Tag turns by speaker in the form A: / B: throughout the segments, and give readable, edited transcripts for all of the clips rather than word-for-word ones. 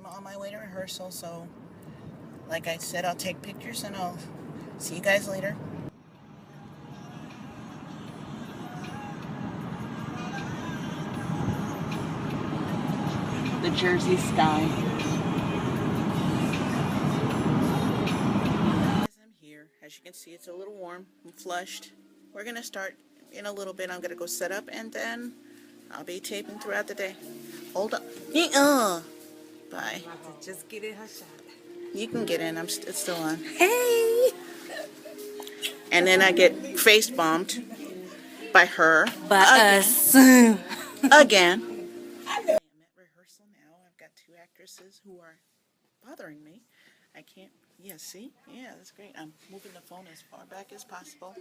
A: I'm on my way to rehearsal, so like I said, I'll take pictures and I'll see you guys later. The Jersey sky. I'm here. As you can see, it's a little warm. I'm flushed. We're going to start in a little bit. I'm going to go set up and then I'll be taping throughout the day. Hold up. Bye.
B: Just get in her shot.
A: You can get in. It's still on.
B: Hey!
A: And then I get face bombed by her.
B: By
A: again.
B: us.
A: Again. I'm at rehearsal now. I've got two actresses who are bothering me. I can't. Yeah, see? Yeah, that's great. I'm moving the phone as far back as possible.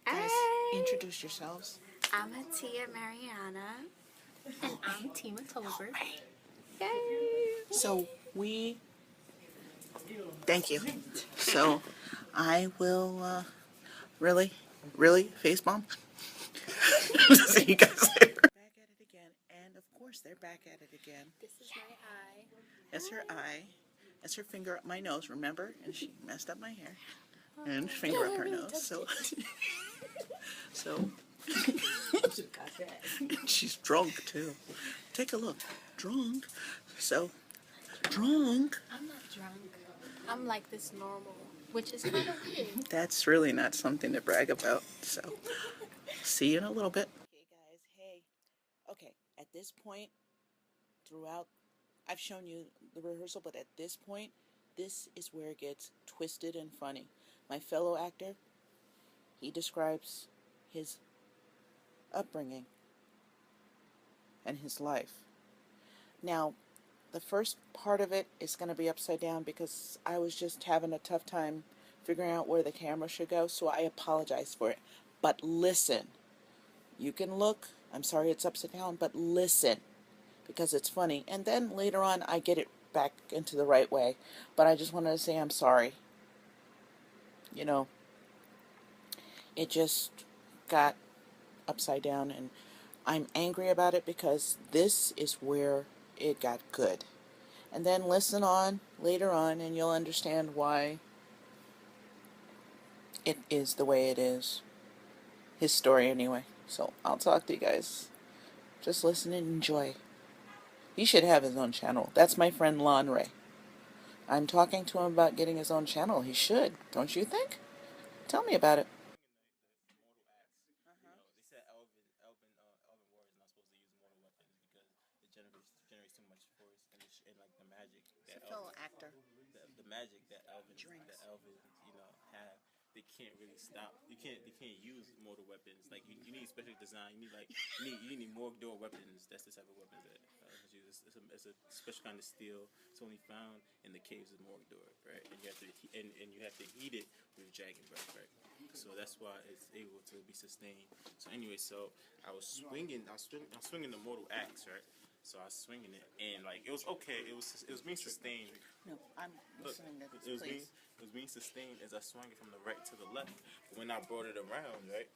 A: Guys, introduce yourselves.
C: I'm Atia Mariana. And I'm Tima Tolbert. Yay!
A: So thank you. So I will really face bomb. See you guys later. Back at it again, and of course they're back at it again.
C: This is my eye.
A: That's her eye. That's her finger up my nose, remember? And she messed up my hair. And finger up her nose. So she's drunk too. Take a look. Drunk. So drunk.
C: I'm not drunk. I'm like this normal, which is kind of weird.
A: That's really not something to brag about. So see you in a little bit. Okay guys, hey. Okay, at this point throughout I've shown you the rehearsal, but at this point, this is where it gets twisted and funny. My fellow actor, he describes his upbringing and his life. Now, the first part of it is going to be upside down because I was just having a tough time figuring out where the camera should go, so I apologize for it. But listen, you can look, I'm sorry it's upside down, but listen, because it's funny. And then later on, I get it back into the right way. But I just wanted to say I'm sorry. You know, it just got upside down, and I'm angry about it because this is where it got good. And then listen on later on, and you'll understand why it is the way it is. His story, anyway. So I'll talk to you guys. Just listen and enjoy. He should have his own channel. That's my friend Lon Ray. I'm talking to him about getting his own channel. He should, don't you think? Tell me about it.
D: They said Elvin War is not supposed to use mortal weapons because it generates too much force and like the magic that
A: fellow actor.
D: The magic that Elvin have. They can't really stop. They can't use mortal weapons. Like you need special design. You need Morgdor weapons. That's the type of weapons that it's a special kind of steel. It's only found in the caves of Morgdor, right? And you have to heat it with dragon breath, right? So that's why it's able to be sustained. So anyway, I was swinging the mortal axe, right? So I was swinging it, and like it was okay. It was being sustained.
A: No, I'm listening to this, please.
D: It was being sustained as I swung it from the right to the left. But when I brought it around, right,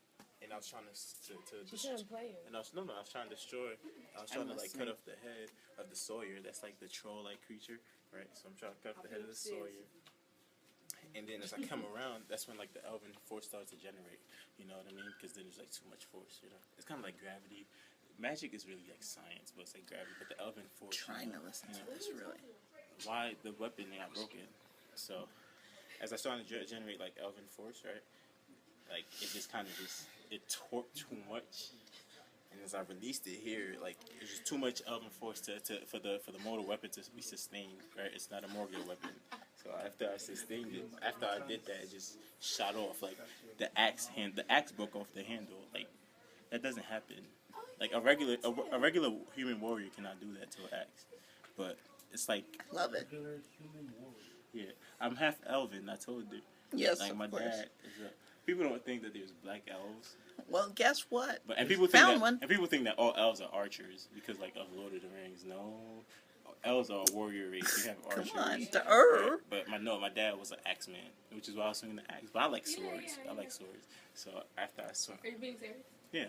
D: and I was trying to
B: play it.
D: and I was trying to destroy. I was trying to like cut off the head of the Sawyer. That's like the troll-like creature, right? So I'm trying to cut off the head of the Sawyer. And then as I come around, that's when like the Elvin force starts to generate. You know what I mean? Because then there's like too much force. You know, it's kind of like gravity. Magic is really like science, but it's like gravity. But the Elvin force.
A: Trying to listen to this, really.
D: Why the weapon got broken? So, as I started to generate like Elvin force, right? Like it just kind of it torqued too much. And as I released it here, like it's just too much Elvin force for the mortal weapon to be sustained, right? It's not a Morgul weapon. So after I sustained it, after I did that, it just shot off. Like the axe broke off the handle. Like that doesn't happen. Like a regular human warrior cannot do that to an axe. But it's like
A: Love it.
D: Yeah, I'm half Elvin. I told you.
A: Yes,
D: like my
A: of course.
D: dad is people don't think that there's black elves.
A: Well, guess what?
D: But people think that all elves are archers because like of Lord of the Rings. No, elves are a warrior race. You have archers.
A: Come on,
D: right? But my dad was an axe man, which is why I was swinging the axe. But I like swords. I like swords. So after I swung,
C: Are you being serious?
D: yeah.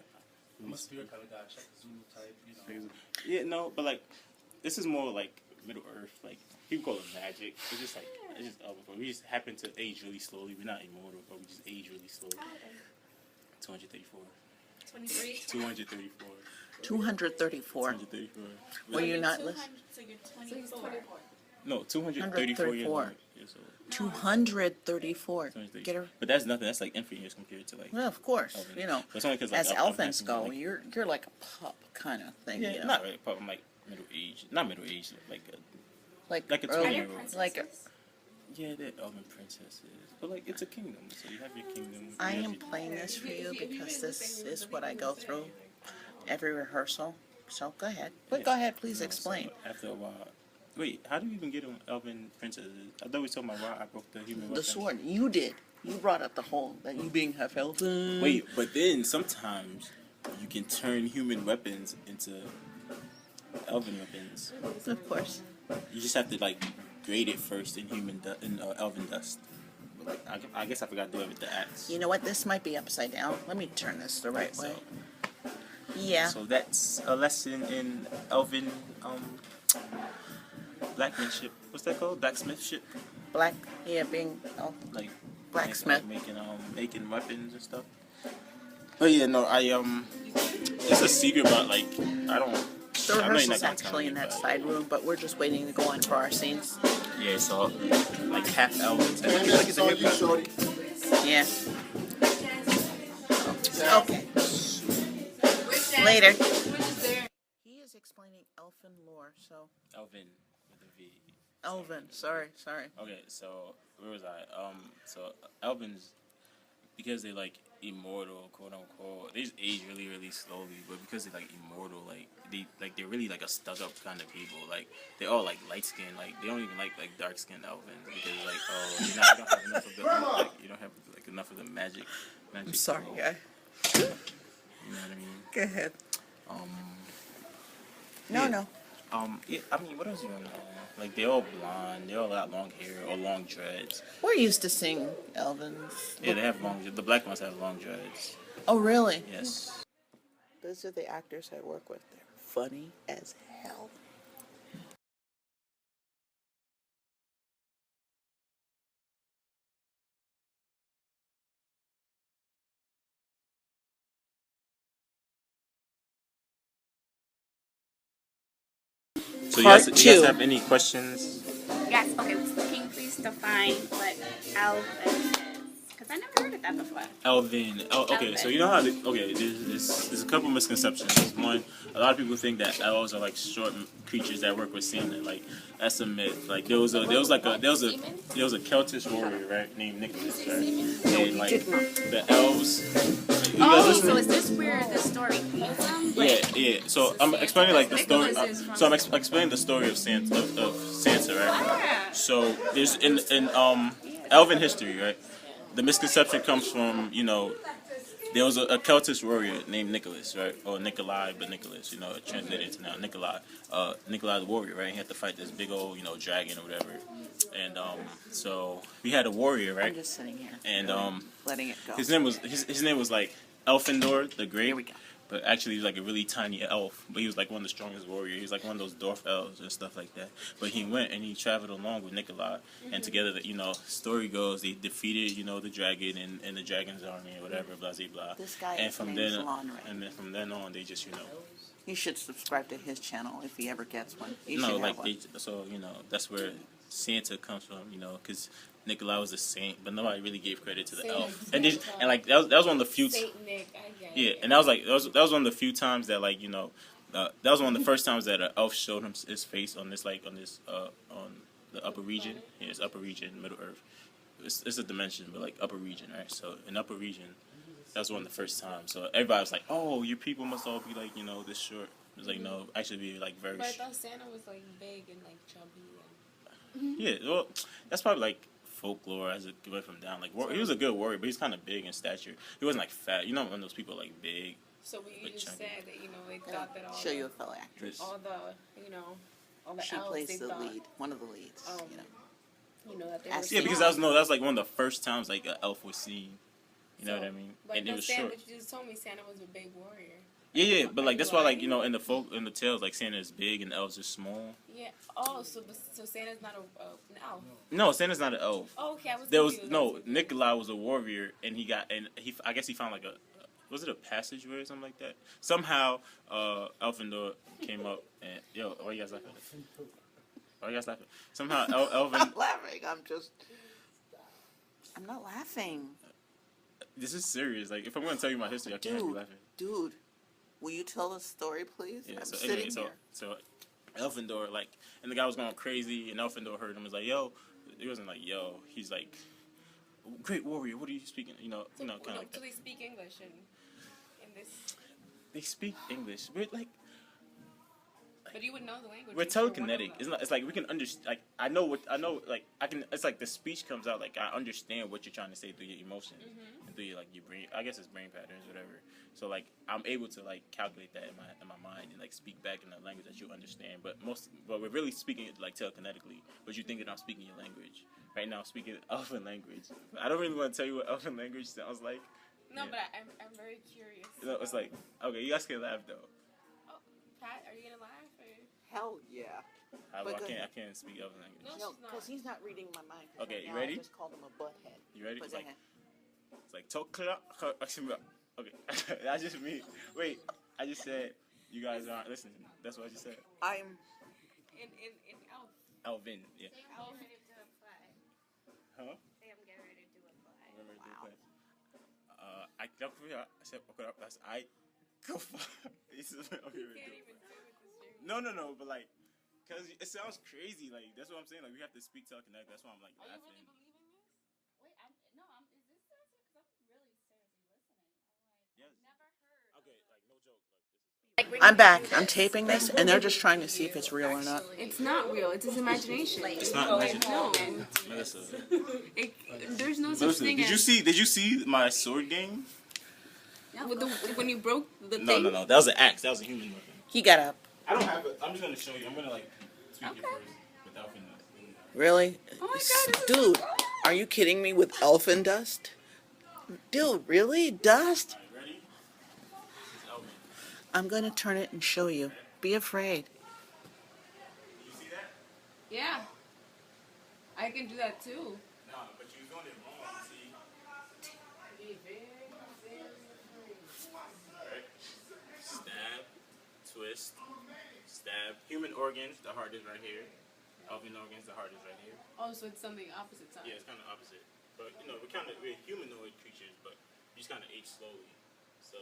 E: I'm a spirit kind of guy, check the Zulu type,
D: Yeah, no, but like this is more like Middle Earth. Like people call it magic. It's just Elvin Force. We just happen to age really slowly. We're not immortal, but we just age really slowly. 234.
B: 23.
D: 234.
A: 234.
D: 234.
A: Were you not listening?
B: So you're 24.
D: No, 234 years old.
A: 234. Get her.
D: But that's nothing. That's like infinite years compared to like.
A: Well, of course,
D: Elvin.
A: you know.
D: But it's only 'cause, like,
A: As
D: Elvin
A: Elvins
D: has
A: go,
D: like,
A: you're like a pup kind of thing.
D: yeah,
A: you know?
D: not really. Probably like middle age. Not middle age. Like a
A: early-
D: 20-year-old.
A: like
D: Yeah, they're Elven princesses. But like it's a kingdom, so you have your kingdom.
A: I
D: you have
A: am
D: your-
A: playing this for you because this is what I go through every rehearsal. So go ahead. But
D: Yeah.
A: go ahead, please
D: So
A: explain.
D: after a while. Wait, how do you even get on Elven princesses? I thought we were talking about why I broke the human
A: The
D: weapon.
A: sword. You did. You brought up the whole that you being half elven.
D: Wait, but then sometimes you can turn human weapons into elven weapons.
A: Of course.
D: You just have to like grade it first in elven dust. But, like, I guess I forgot to do it with the axe.
A: You know what? This might be upside down. Let me turn this the right way.
D: So,
A: Yeah.
D: so that's a lesson in elven blacksmithship. What's that called? Blacksmithship.
A: Black. Yeah, being. Oh,
D: Like
A: blacksmith.
D: making weapons and stuff. But yeah, no, it's a secret, but like I don't.
A: The
D: I'm not
A: rehearsal's
D: gonna
A: actually
D: tell
A: in
D: you,
A: that
D: but-
A: side room, but we're just waiting to go on for our scenes.
D: Yeah, so like half elves. And then look at the hip
E: shorty.
A: Yeah. Okay. Later. He is explaining elfin lore, so.
D: Elvin with a V.
A: Elvin. Sorry.
D: Okay, so where was I? So Elvins, because they're like immortal, quote unquote, they just age really, really slowly. But because they're like immortal, they're really like a stuck up kind of people. Like they're all like light skinned. Like they don't even like dark skinned Elvins because like you don't have enough of the you don't have like enough of the magic.
A: I'm sorry, guy.
D: You know what I mean?
A: Go ahead.
D: Yeah.
A: No.
D: Yeah, I mean, what else you gonna know? Like they all blonde, they all got long hair or long dreads.
A: We're used to seeing Elvins.
D: Yeah, they have long. The black ones have long dreads.
A: Oh, really?
D: Yes.
A: Those are the actors I work with. They're funny as hell.
D: So
A: Part
D: you guys
A: two.
D: have any questions?
C: Yes, okay, can you please define what Elvin is? Because I never heard of that before.
D: Elvin. Oh, okay. So you know how? There's a couple misconceptions. One, a lot of people think that elves are like short creatures that work with Santa. Like that's a myth. Like there was a Celtic warrior, right, named Nicholas, right? And like the elves.
C: Oh, so is this where the story came from?
D: Yeah. So I'm explaining like the story. So I'm explaining the story of Santa, right? So there's in Elven history, right? The misconception comes from there was a Celtic warrior named Nicholas, right, or Nikolai, but Nicholas, it translated into now Nikolai. Nikolai the warrior, right? He had to fight this big old dragon or whatever. And so we had a warrior, right?
A: I'm just sitting here.
D: And
A: letting it go.
D: his name was like Elfindor the Great.
A: Here we go.
D: But actually, he was like a really tiny elf. But he was like one of the strongest warriors. He was like one of those dwarf elves and stuff like that. But he went and he traveled along with Nikolai. And together, story goes, they defeated, the dragon and the dragon's army or whatever, blah, blah, blah.
A: This guy
D: and
A: is
D: from
A: named
D: then,
A: Lonray.
D: and then from then on, they just,
A: You should subscribe to his channel if he ever gets one. You
D: no,
A: should
D: like,
A: have one.
D: that's where Santa comes from, because Nikolai was a saint, but nobody really gave credit to the elf. And like that was one of the few.
B: Saint Nick, I get it.
D: Yeah, and that was one of the few times that that was one of the first times that an elf showed him his face on the upper region. Yeah, it's upper region, Middle Earth. It's a dimension, but like upper region, right? So in upper region, that was one of the first times. So everybody was like, "Oh, your people must all be like this short." It was like no, actually be like very.
B: But I thought Santa was like big and like chubby.
D: Yeah, well, that's probably like folklore as it went from down. Like he was a good warrior, but he's kind of big in stature. He wasn't like fat. When those people like big.
B: So you just
D: chunky.
B: said that they thought that
A: Show you a fellow actress.
B: all the all the
A: She
B: elves
A: plays
B: they
A: the
B: thought,
A: lead, one of the leads.
B: that they
A: As-
B: were
D: Yeah, because that was like one of the first times like an elf was seen. You know what I mean?
B: But
D: And it was
B: Santa,
D: short.
B: you just told me Santa was a big warrior.
D: Yeah, but like that's why like in the in the tales like Santa is big and elves are small.
B: Yeah. Oh, so Santa's not an elf.
D: No, Santa's not an elf.
B: Oh, okay, I was
D: There was
B: confused.
D: no Nikolai was a warrior and he I guess he found like a was it a passageway or something like that? Somehow Elfindor came up and why you guys laughing? Why you guys laughing? Somehow Elvin.
A: I'm laughing. I'm not laughing.
D: This is serious. Like if I'm gonna tell you my history, I can't have you laughing.
A: Dude, will you tell the story, please?
D: Yeah.
A: I'm
D: So
A: sitting
D: anyway,
A: here.
D: so Elfindor like and the guy was going crazy and Elfindor heard him was like yo. He wasn't like yo. He's like great warrior. What are you speaking? Kind of like that.
B: Do they speak English in this?
D: They speak English. We're like
B: But you would know the language.
D: we're telekinetic. It's like we can understand. Like I know. Like I can. It's like the speech comes out. Like I understand what you're trying to say through your emotions and through your your brain. I guess it's brain patterns, whatever. So like I'm able to like calculate that in my mind and like speak back in the language that you understand. But we're really speaking it like telekinetically. But you thinking I'm speaking your language right now? I'm speaking Elfin language. I don't really want to tell you what Elfin language sounds like.
B: No, but I'm very curious.
D: No, it's like okay, you guys can laugh though.
B: Oh, Pat, are you gonna laugh? Or?
A: Hell yeah.
D: I can't speak Elfin language.
B: No,
A: because he's not reading my mind.
D: Okay, you
A: Now
D: ready?
A: I just called him a butthead.
D: You ready?
A: But
D: It's
A: go
D: like
A: ahead.
D: Tokla. Okay, that's just me. Wait, I just said you guys aren't listening. That's what I just said.
A: I'm.
B: In elf.
D: Elvin, yeah.
B: Elf.
D: Huh?
A: Wow.
D: I don't feel. I said okay. That's I. Go for. Okay,
B: Can't even do it this year.
D: No, but like, cause it sounds crazy. Like that's what I'm saying. Like we have to speak telekinetic. That's why I'm like
B: Are you
D: laughing.
B: really believing this?
C: Wait, is this serious? Because I'm really seriously listening.
D: Yes.
C: Never heard.
D: Okay, like no joke. Like this is.
A: I'm back. I'm taping this, and they're just trying to see if it's real or not.
B: It's not real. It's his imagination.
D: It's not magic.
B: No.
D: Melissa.
B: There's no such
D: Melissa,
B: thing
D: did you
B: as...
D: see? Did you see my sword game?
B: When you broke the
D: No,
B: thing?
D: no. That was an axe. That was a human weapon.
A: He got up.
D: I don't have it. I'm just gonna show you. I'm gonna like tweak it first without
A: Really?
B: Oh my God,
A: Dude, are you kidding me with elfin dust? Dude, really? Dust?
D: Ready? This is Elvin.
A: I'm going to turn it and show you. Be afraid.
D: You see that?
B: Yeah. I can do that too.
D: Nah, but you're doing it wrong. See? Right? Stab, twist, stab. Human organs, the heart is right here. Elvin organs, the heart is right here.
B: Oh, so it's something opposite side.
D: Yeah, it's kind of opposite. But we're humanoid creatures, but you just kind of age slowly. So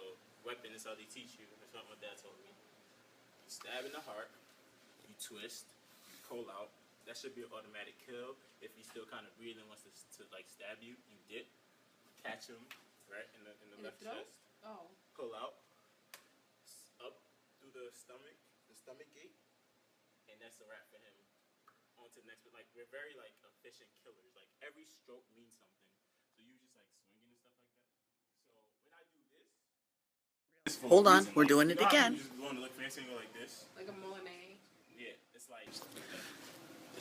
D: weapon is how they teach you. That's what my dad told me. You stab in the heart, you twist, you pull out. That should be an automatic kill. If he's still kind of breathing, wants to like stab you, you dip, catch him right in the left
B: throat?
D: chest,
B: Oh.
D: pull out, up through the stomach gate, and that's a wrap for him. On to the next, but like we're very like efficient killers. Like every stroke means something. So you just like swinging and stuff like that. So when I do this,
A: Hold on, we're doing it again.
D: You just want to look fancy and go like this.
B: Like a Monet.
D: Yeah, it's like.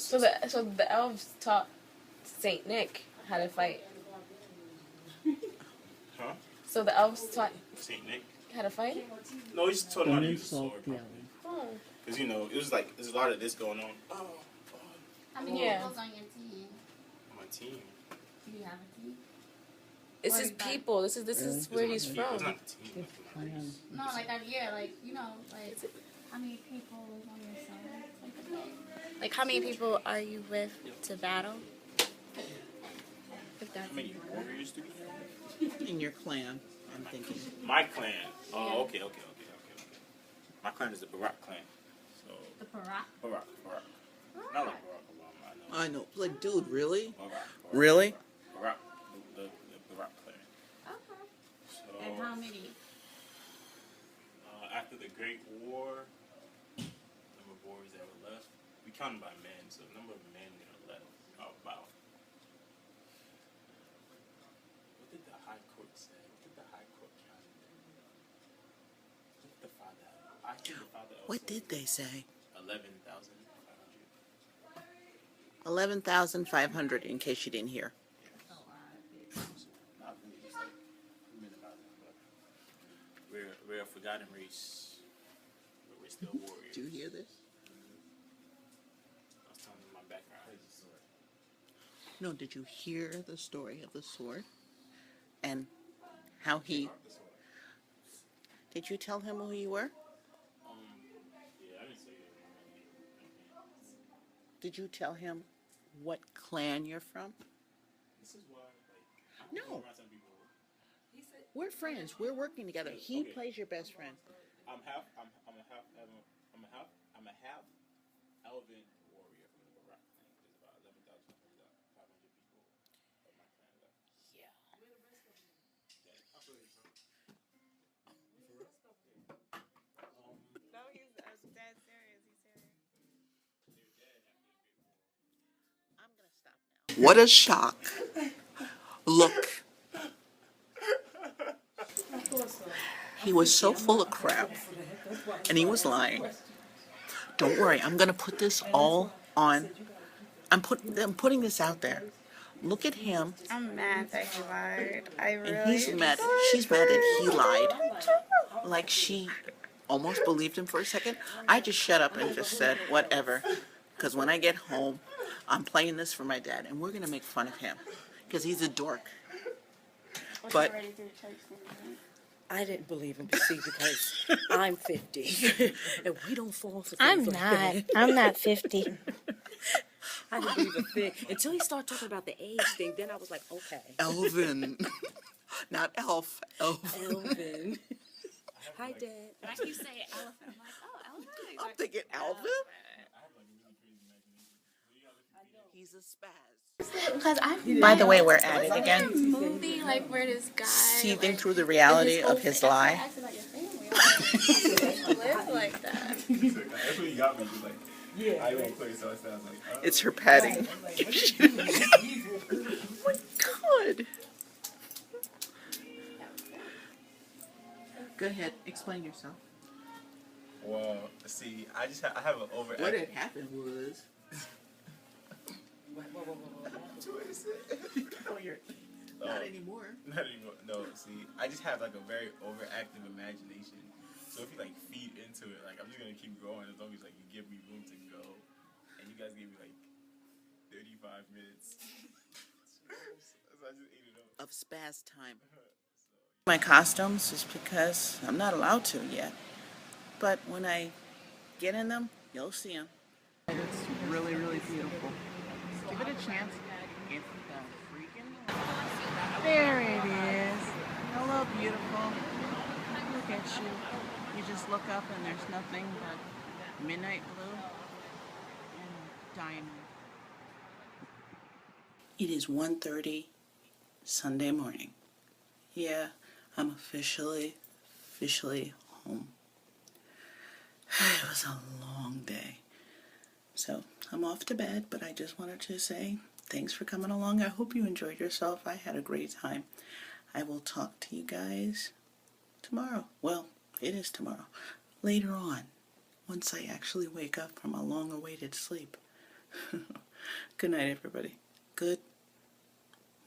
B: So the elves taught Saint Nick how to fight.
D: Huh?
B: So the elves taught
D: Saint Nick.
B: how to fight?
D: No, he just taught him how to use a sword.
B: Oh.
D: Because it was like there's a lot of this going on. Oh,
C: How many
B: Yeah.
C: people's on your team?
D: my team.
C: Do you have a team?
B: This is people. This is where he's
D: It's
B: from.
D: not the team.
C: No, like how many people on your side? Like how many people are you with to battle? If that's
D: How many warriors do we have?
A: In your clan, I'm thinking.
D: My clan. Oh, okay. My clan is the Barack clan. So
C: the Parak.
D: Barack. Not like Barack Obama. I know.
A: I know. Like, dude, really?
D: Barack.
A: Really?
D: Barack. The Barack clan.
C: Okay.
D: So
C: And how many?
D: after the Great War, number of warriors that were left, we counted by men. So the number of men that are left are about. What did the High Court say? What did the High Court count? What did the father? I think the father.
A: What did they say?
D: 11,500.
A: 11,500, in case you didn't hear.
D: Not really, just like minimizing, but rare forgotten race, but we're still warriors.
A: Do you hear this?
D: I was telling them my background.
A: No, did you hear the story of the sword? And how he... Did you tell him who you were?
D: Yeah, I didn't say that.
A: Did you tell him what clan you're from?
D: This is why, like,
A: No.
D: around some people.
A: We're friends. We're working together. He plays your best friend.
D: I'm a half Elvin warrior from the Barak clan. There's about 11,500 people of my clan left.
A: Yeah.
D: I'll show you some.
B: No, he's dead serious. He's serious.
A: I'm gonna stop now. What a shock. Look. He was so full of crap. And he was lying. Don't worry, I'm gonna put this all on. I'm putting this out there. Look at him.
B: I'm mad that he lied. I really.
A: And he's mad. She's mad that he lied. Like she almost believed him for a second. I just shut up and just said, whatever. Because when I get home, I'm playing this for my dad. And we're going to make fun of him. Because he's a dork. But
E: I didn't believe him, see, because I'm 50. And we don't fall for things
C: I'm
E: like
C: not.
E: that.
C: I'm not 50.
E: I didn't believe a thing. Until he started talking about the age thing, then I was like, okay.
A: Elvin. Not Elf. Elvin.
E: Elvin. Hi, Dad.
C: When you say elephant, I'm like, oh, elephant.
A: I'm thinking Elvin? He's a spaz.
C: Because I
A: By the way, we're at it again.
C: movie like where this guy
A: Seething through the reality of his lie.
C: acts about your family. Live like that.
D: That's what he got me. He's like, yeah. I won't play, so I was like, oh.
A: It's her padding. Oh my God. Go ahead, explain yourself.
D: Well, see, I have an over.
A: What had happened was. Oh, you're not anymore.
D: Not anymore. No, see, I just have like a very overactive imagination. So if you like feed into it, like I'm just gonna keep growing as long as like you give me room to go. And you guys gave me like 35 minutes. So I just ate it up.
A: Of spaz time. My costumes is because I'm not allowed to yet. But when I get in them, you'll see them. It's really, really beautiful. Give it a chance. It's the freaking... There it is. Hello, beautiful. Look at you. You just look up and there's nothing but midnight blue and diamond. It is 1:30 Sunday morning. Yeah, I'm officially home. It was a long day. So I'm off to bed, but I just wanted to say thanks for coming along. I hope you enjoyed yourself. I had a great time. I will talk to you guys tomorrow. Well, it is tomorrow. Later on, once I actually wake up from a long-awaited sleep. Good night, everybody. Good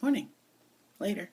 A: morning. Later.